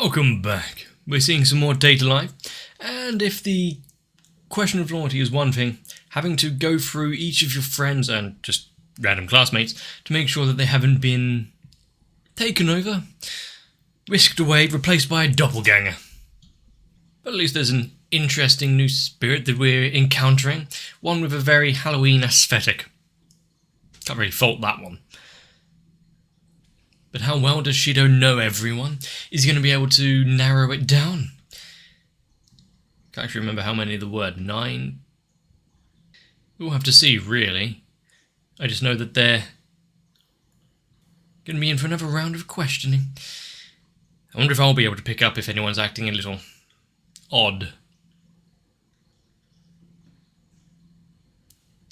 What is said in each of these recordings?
Welcome back. We're seeing some more Data Life, and if the question of loyalty is one thing, having to go through each of your friends and just random classmates to make sure that they haven't been taken over, whisked away, replaced by a doppelganger. But at least there's an interesting new spirit that we're encountering, one with a very Halloween aesthetic. Can't really fault that one. But how well does Shido know everyone? Is he going to be able to narrow it down? Can't actually remember how many there were. 9? We'll have to see, really. I just know that they're going to be in for another round of questioning. I wonder if I'll be able to pick up if anyone's acting a little odd.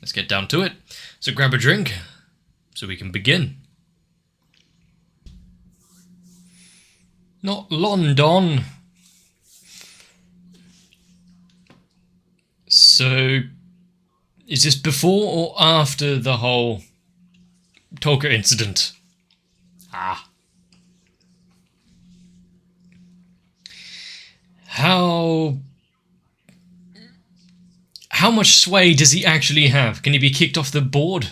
Let's get down to it. So grab a drink so we can begin. Not London. So, is this before or after the whole Talker incident? How much sway does he actually have? Can he be kicked off the board?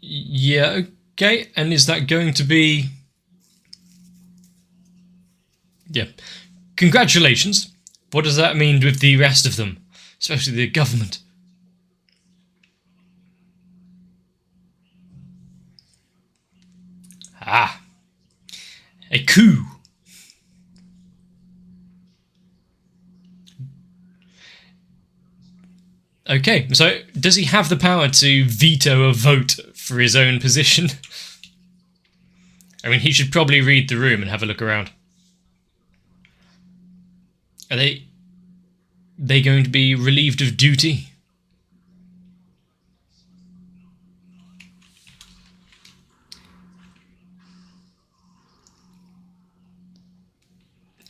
Yeah, okay. And is that going to be... Yeah. Congratulations. What does that mean with the rest of them? Especially the government. A coup. Okay, so does he have the power to veto a vote for his own position? I mean, he should probably read the room and have a look around. Are they going to be relieved of duty?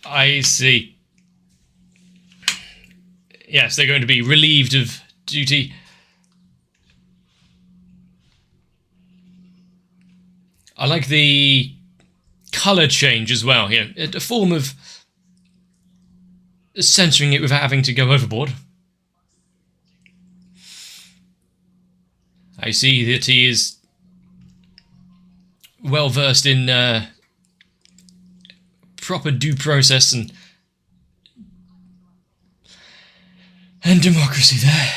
I see. Yes, they're going to be relieved of duty. I like the colour change as well here. A form of censoring it without having to go overboard. I see that he is well versed in proper due process and democracy there.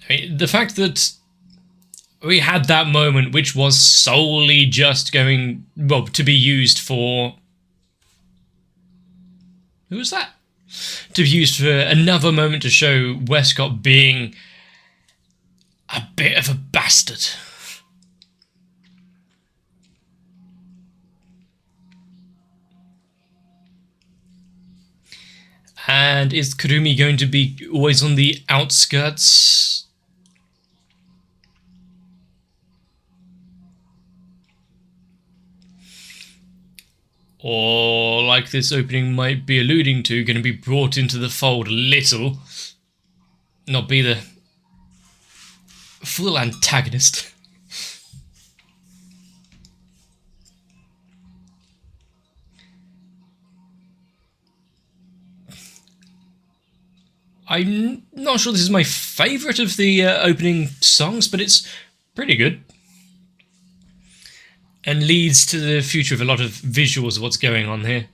I mean, the fact that we had that moment, which was solely just going, well, to be used for... Who was that? To be used for another moment to show Westcott being a bit of a bastard. And is Kurumi going to be always on the outskirts? Or, like this opening might be alluding to, going to be brought into the fold a little. Not be the full antagonist. I'm not sure this is my favourite of the opening songs, but it's pretty good. And leads to the future of a lot of visuals of what's going on here.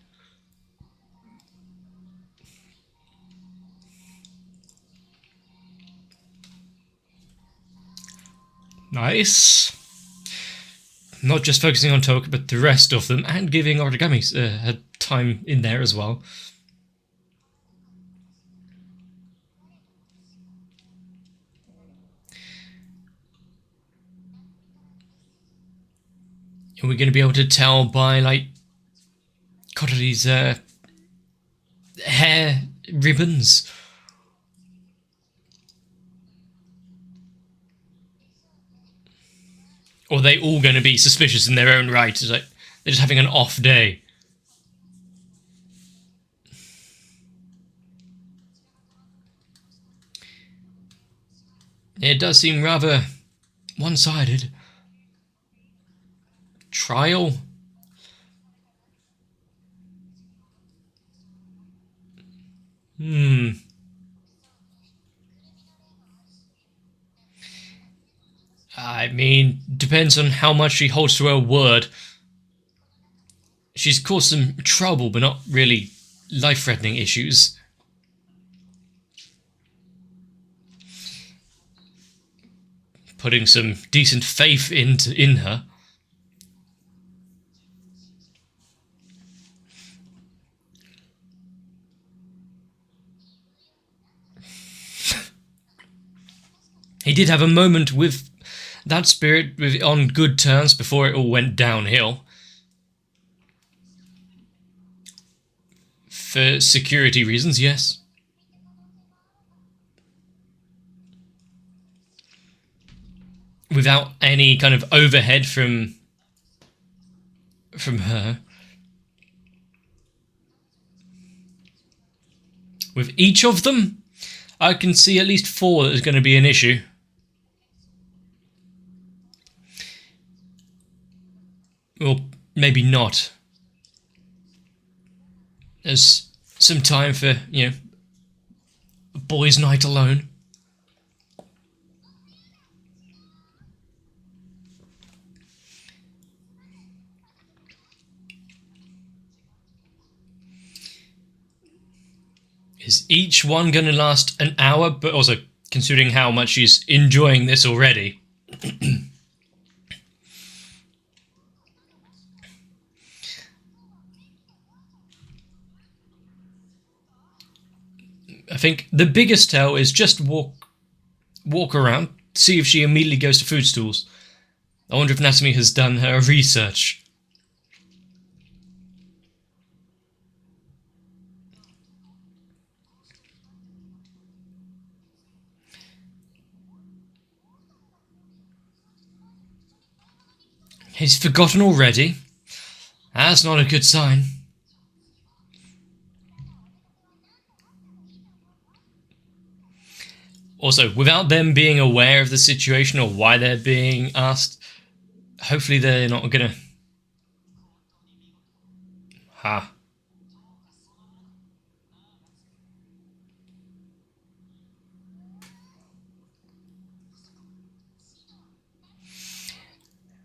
Nice. Not just focusing on Toka, but the rest of them, and giving Origami her time in there as well. And we're going to be able to tell by, like, Kodori's hair ribbons. Or are they all going to be suspicious in their own right? It's like they're just having an off day. It does seem rather one-sided. Trial? I mean, depends on how much she holds to her word. She's caused some trouble, but not really life-threatening issues. Putting some decent faith in her. He did have a moment with that spirit on good terms before it all went downhill. For security reasons, yes. Without any kind of overhead from her. With each of them, I can see at least 4 that is going to be an issue. Or maybe not. There's some time for, a boys' night alone. Is each one going to last an hour? But also, considering how much she's enjoying this already. I think the biggest tell is just walk around, see if she immediately goes to food stools. I wonder if Natsume has done her research. He's forgotten already. That's not a good sign. Also, without them being aware of the situation or why they're being asked, hopefully they're not gonna...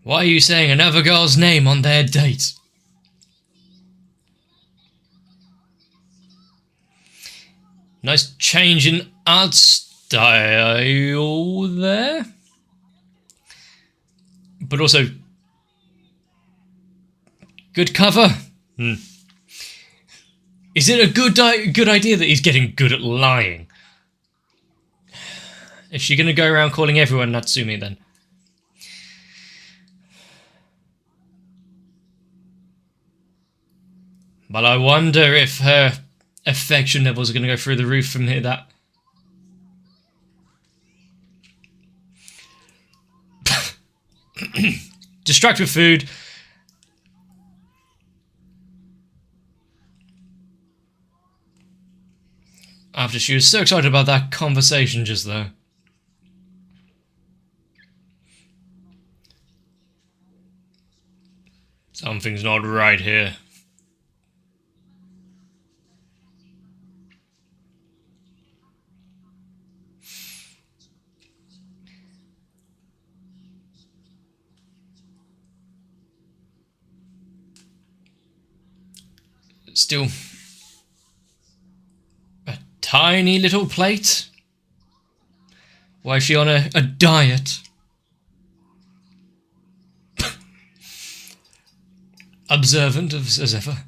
Why are you saying another girl's name on their date? Nice change in art style there. But also, good cover. Is it a good idea that he's getting good at lying? Is she going to go around calling everyone Natsume then? But I wonder if her affection levels are going to go through the roof from here. That distract with food. After she was so excited about that conversation just though. Something's not right here. Still a tiny little plate. Why is she on a diet? Observant as ever.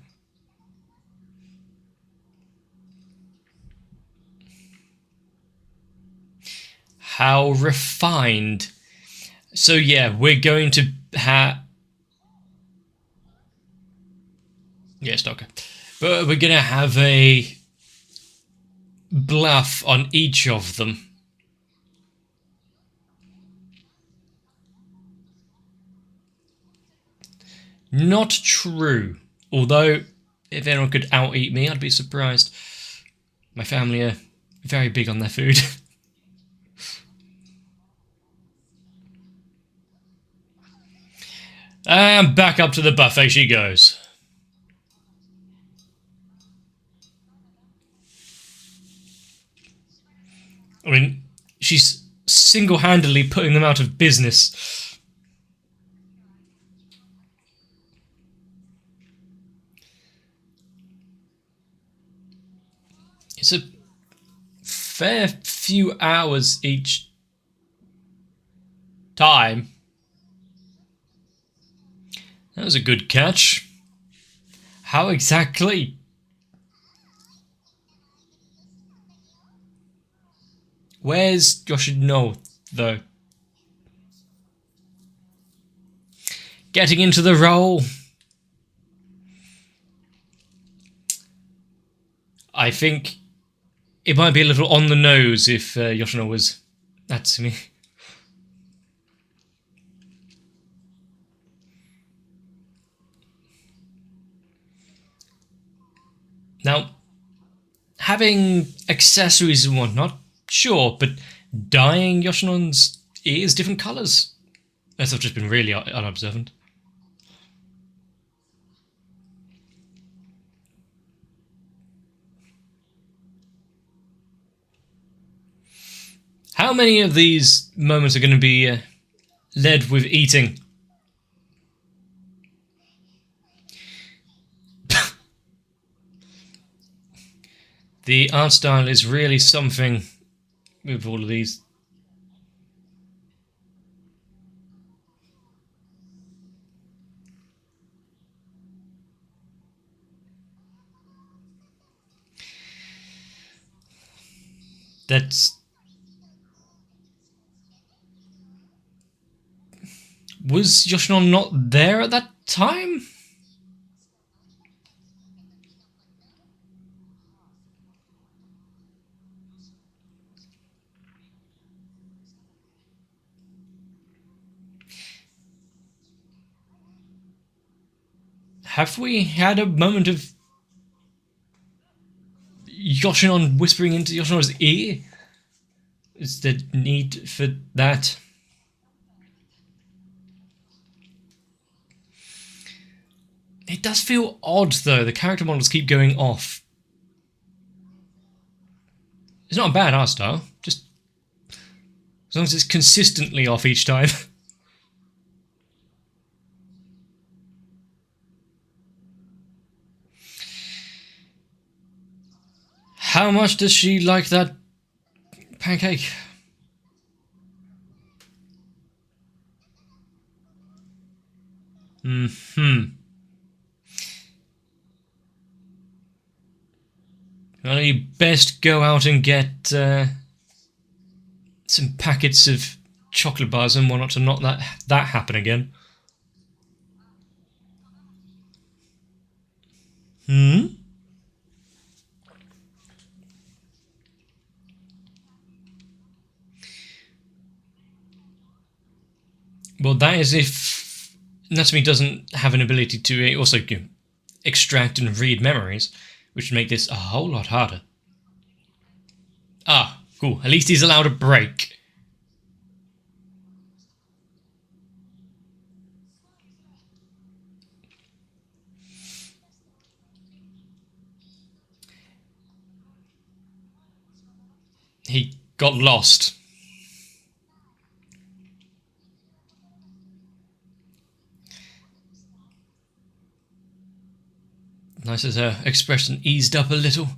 How refined. So yeah, we're going to have... Yes, okay. But we're going to have a bluff on each of them. Not true. Although, if anyone could out-eat me, I'd be surprised. My family are very big on their food. And back up to the buffet she goes. I mean, she's single-handedly putting them out of business. It's a fair few hours each time. That was a good catch. How exactly? Where's Yoshino, though? Getting into the role. I think it might be a little on the nose if Yoshino was Natsumi. Now, having accessories and whatnot, sure, but dyeing Yoshinon's ears different colours? I've just been really unobservant. How many of these moments are going to be led with eating? The art style is really something with all of these. That's... Was Yoshino not there at that time? Have we had a moment of Yoshinon whispering into Yoshino's ear? Is there need for that? It does feel odd, though. The character models keep going off. It's not a bad art style, just as long as it's consistently off each time. How much does she like that pancake? Well, you best go out and get some packets of chocolate bars and whatnot to not that happen again. Well, that is if Natsumi doesn't have an ability to also extract and read memories, which would make this a whole lot harder. Ah, cool. At least he's allowed a break. He got lost. Nice as her expression eased up a little.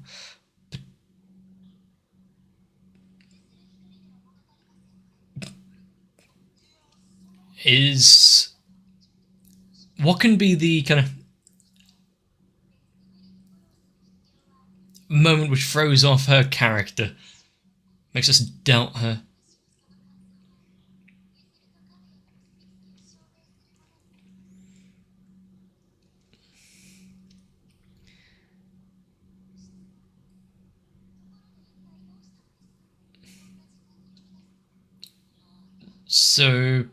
What can be the kind of moment which throws off her character? Makes us doubt her. So,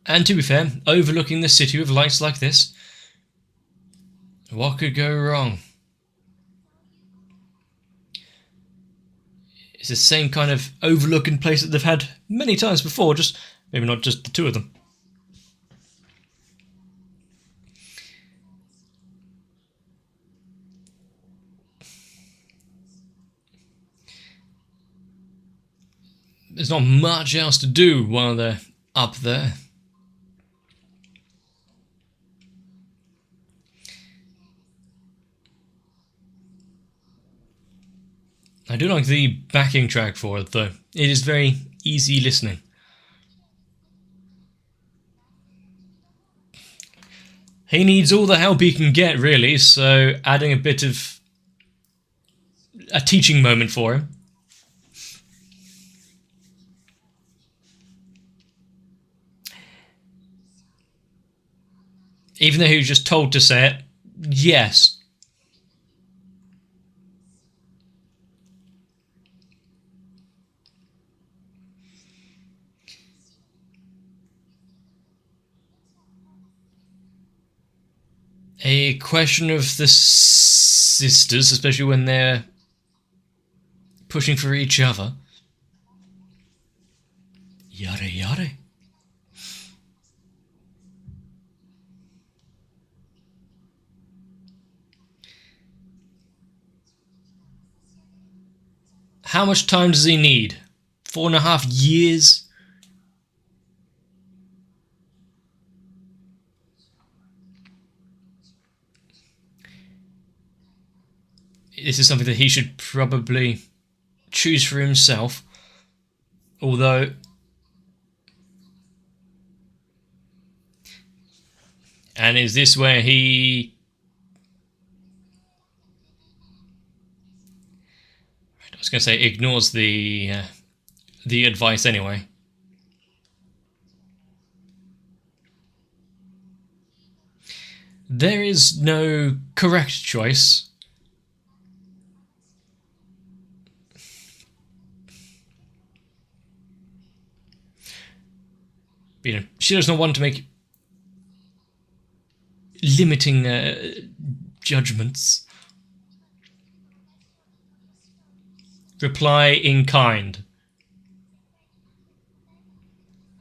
and to be fair, overlooking the city with lights like this, what could go wrong? It's the same kind of overlooking place that they've had many times before, just maybe not just the two of them. there's not much else to do while they're up there. I do like the backing track for it, though. It is very easy listening. He needs all the help he can get, really, so adding a bit of a teaching moment for him. Even though he was just told to say it, yes. A question of the sisters, especially when they're pushing for each other. Yada yada. How much time does he need? 4.5 years? This is something that he should probably choose for himself. Although, and is this where he... I was going to say ignores the advice anyway. There is no correct choice. You know, she does not want to make limiting judgments. Reply in kind.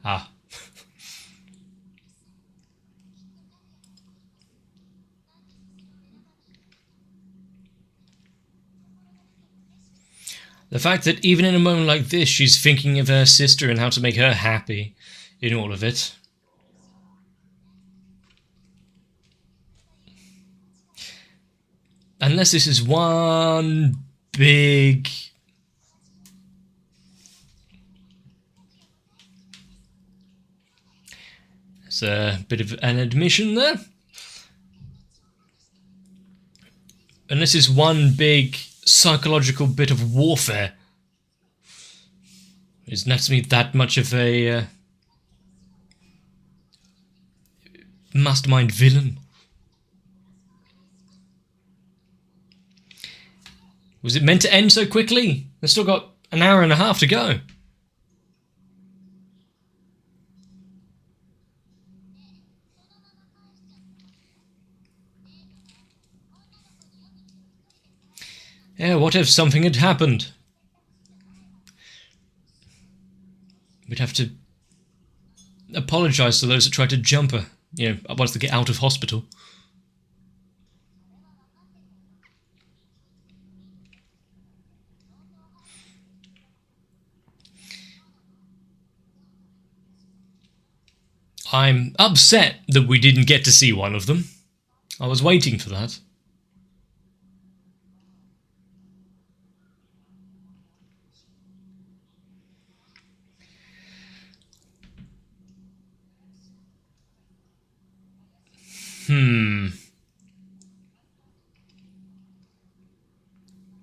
Ah. The fact that even in a moment like this, she's thinking of her sister and how to make her happy in all of it. Unless this is one big... There's a bit of an admission there. Unless it's one big psychological bit of warfare. Is Natsume that much of a mastermind villain? Was it meant to end so quickly? They've still got an hour and a half to go. Yeah, what if something had happened? We'd have to apologise to those that tried to jump her, you know, once they get out of hospital. I'm upset that we didn't get to see one of them. I was waiting for that.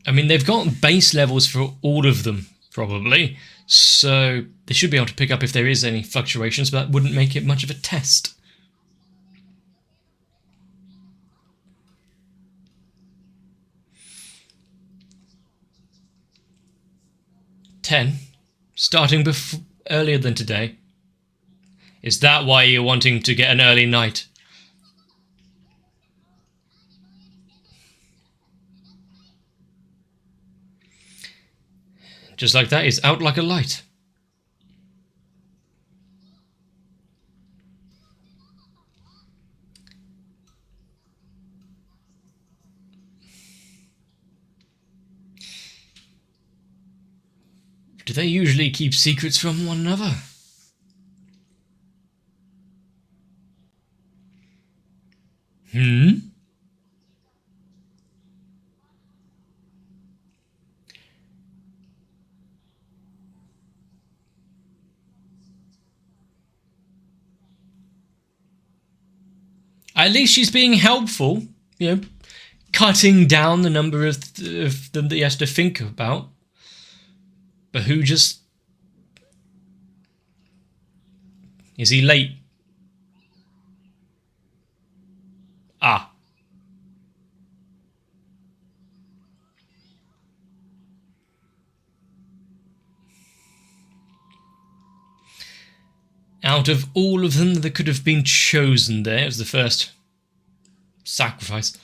I mean, they've got base levels for all of them, probably, so they should be able to pick up if there is any fluctuations, but that wouldn't make it much of a test. $10, starting earlier than today. Is that why you're wanting to get an early night? Just like that, it's out like a light. Do they usually keep secrets from one another? At least she's being helpful, cutting down the number of them that he has to think about. But who just... Is he late? Ah. Out of all of them that could have been chosen there, it was the first sacrifice.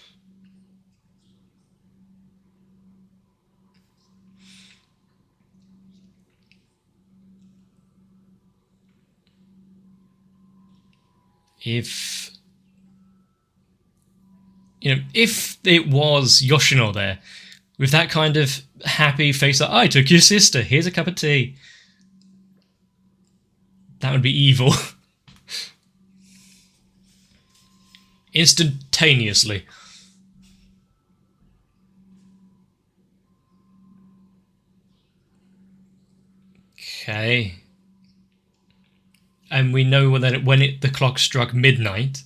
If it was Yoshino there, with that kind of happy face, like, I took your sister, here's a cup of tea. That would be evil. Instantaneously. Okay. And we know that when the clock struck midnight.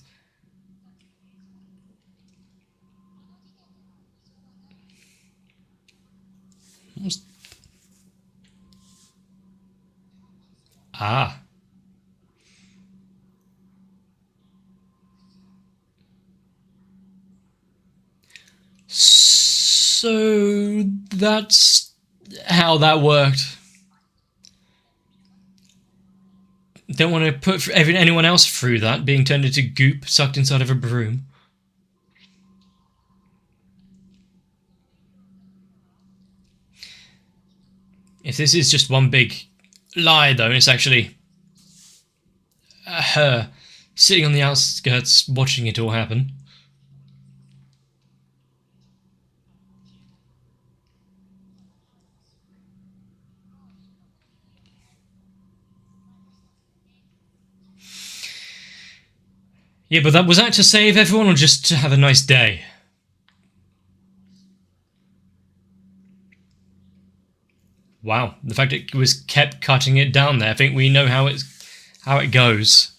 Ah. So that's how that worked. Don't want to put anyone else through that, being turned into goop, sucked inside of a broom. If this is just one big lie, though, it's actually her sitting on the outskirts watching it all happen. Yeah, but was that to save everyone or just to have a nice day? Wow, the fact it was kept cutting it down there, I think we know how it goes.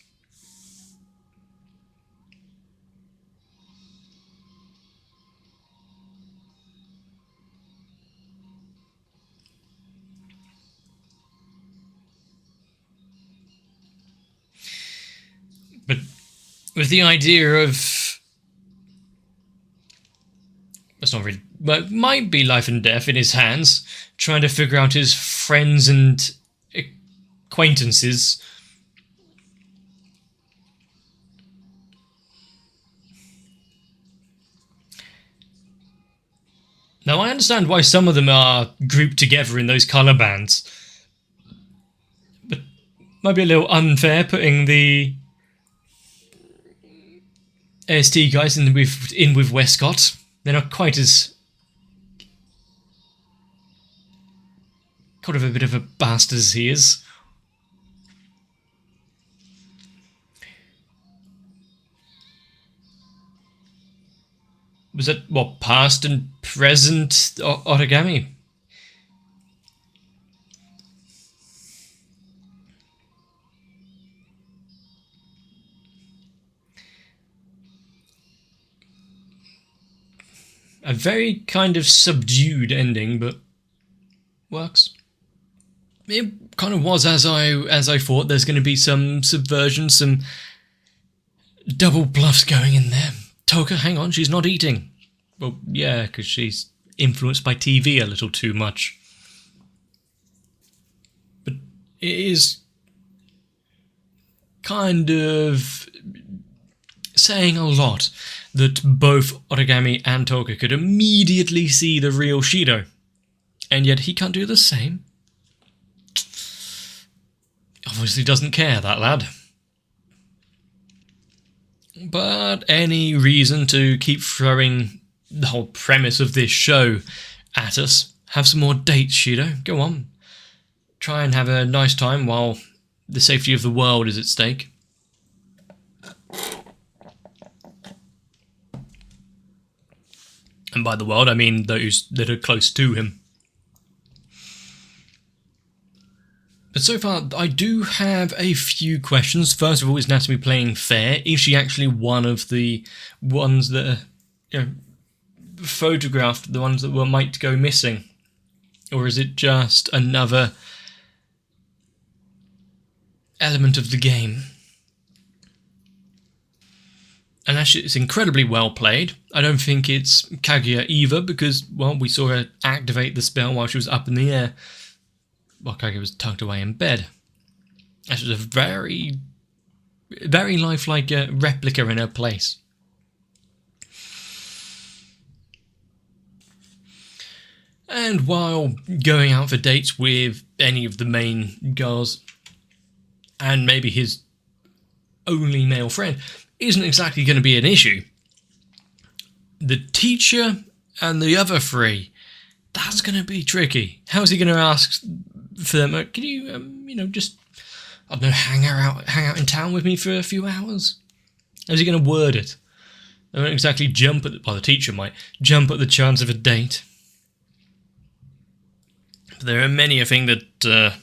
But with the idea of... That's not really... But it might be life and death in his hands, trying to figure out his friends and acquaintances. Now, I understand why some of them are grouped together in those colour bands, but it might be a little unfair putting the AST guys in with Westcott. They're not quite as... kind of a bit of a bastard as he is. Was that, what, past and present origami? A very kind of subdued ending, but works. It kind of was as I thought. There's going to be some subversion, some double bluffs going in there. Toka, hang on, she's not eating. Well, yeah, because she's influenced by TV a little too much. But it is kind of saying a lot that both Origami and Toka could immediately see the real Shido, and yet he can't do the same. Obviously doesn't care, that lad. But any reason to keep throwing the whole premise of this show at us? Have some more dates, Shido. Go on. try and have a nice time while the safety of the world is at stake. And by the world, I mean those that are close to him. But so far, I do have a few questions. First of all, is Natsume playing fair? Is she actually one of the ones that are, photographed, the ones that might go missing? Or is it just another element of the game? And actually, it's incredibly well played. I don't think it's Kaguya either, because, well, we saw her activate the spell while she was up in the air, while Kaguya was tucked away in bed. That was a very, very lifelike replica in her place. And while going out for dates with any of the main girls, and maybe his only male friend, isn't exactly going to be an issue, the teacher and the other three, that's going to be tricky. How's he going to ask for them, can you, just, I don't know, hang out in town with me for a few hours? How's he going to word it? They won't exactly jump at, the teacher might jump at the chance of a date. But there are many a thing that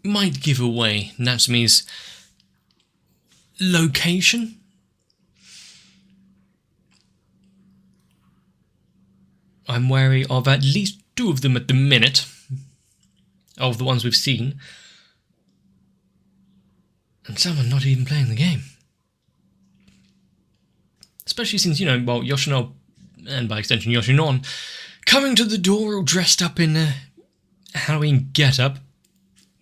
might give away Natsume's location. I'm wary of at least two of them at the minute, of the ones we've seen. And some are not even playing the game. Especially since, Yoshino, and by extension Yoshinon, coming to the door all dressed up in a Halloween get-up.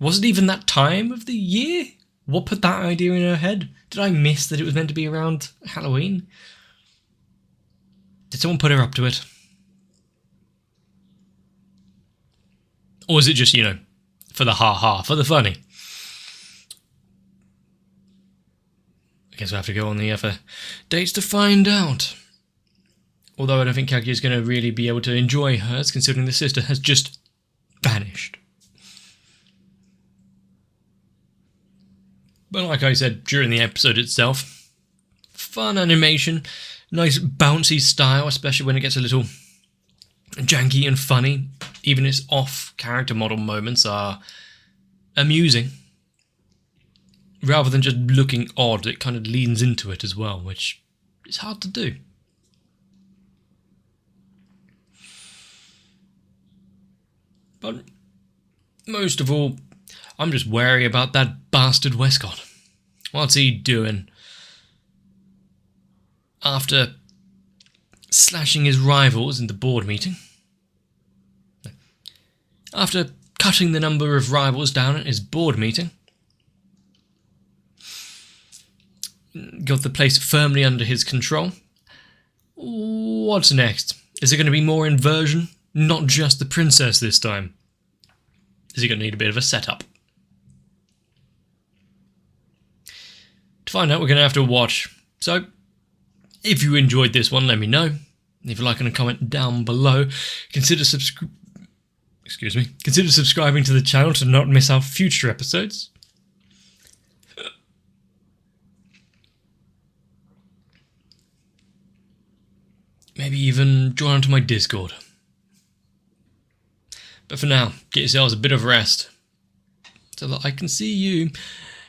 Was it even that time of the year? What put that idea in her head? Did I miss that it was meant to be around Halloween? Did someone put her up to it? Or is it just, for the ha-ha, for the funny? I guess we'll have to go on the other dates to find out. Although I don't think Kaguya's going to really be able to enjoy hers, considering the sister has just vanished. But like I said during the episode itself, fun animation, nice bouncy style, especially when it gets a little janky and funny. Even its off-character model moments are amusing. Rather than just looking odd, it kind of leans into it as well, which is hard to do. But most of all, I'm just wary about that bastard Westcott. What's he doing? After slashing his rivals in the board meeting, after cutting the number of rivals down at his board meeting, got the place firmly under his control. What's next? Is there going to be more inversion? Not just the princess this time. Is he going to need a bit of a setup? To find out, we're going to have to watch. So, if you enjoyed this one, let me know. If you like and a comment down below, consider subscribing to the channel to not miss out future episodes. Maybe even join onto my Discord. But for now, get yourselves a bit of rest, so that I can see you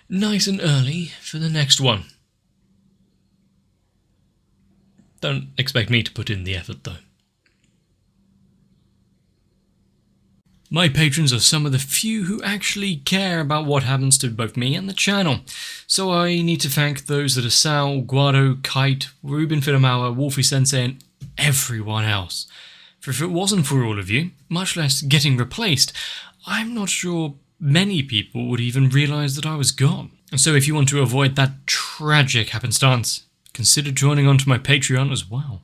nice and early for the next one. Don't expect me to put in the effort though. My patrons are some of the few who actually care about what happens to both me and the channel, so I need to thank those that are Sal, Guado, Kite, Ruben Finamawa, Wolfie Sensei, and everyone else. For if it wasn't for all of you, much less getting replaced, I'm not sure many people would even realise that I was gone. And so if you want to avoid that tragic happenstance, consider joining onto my Patreon as well.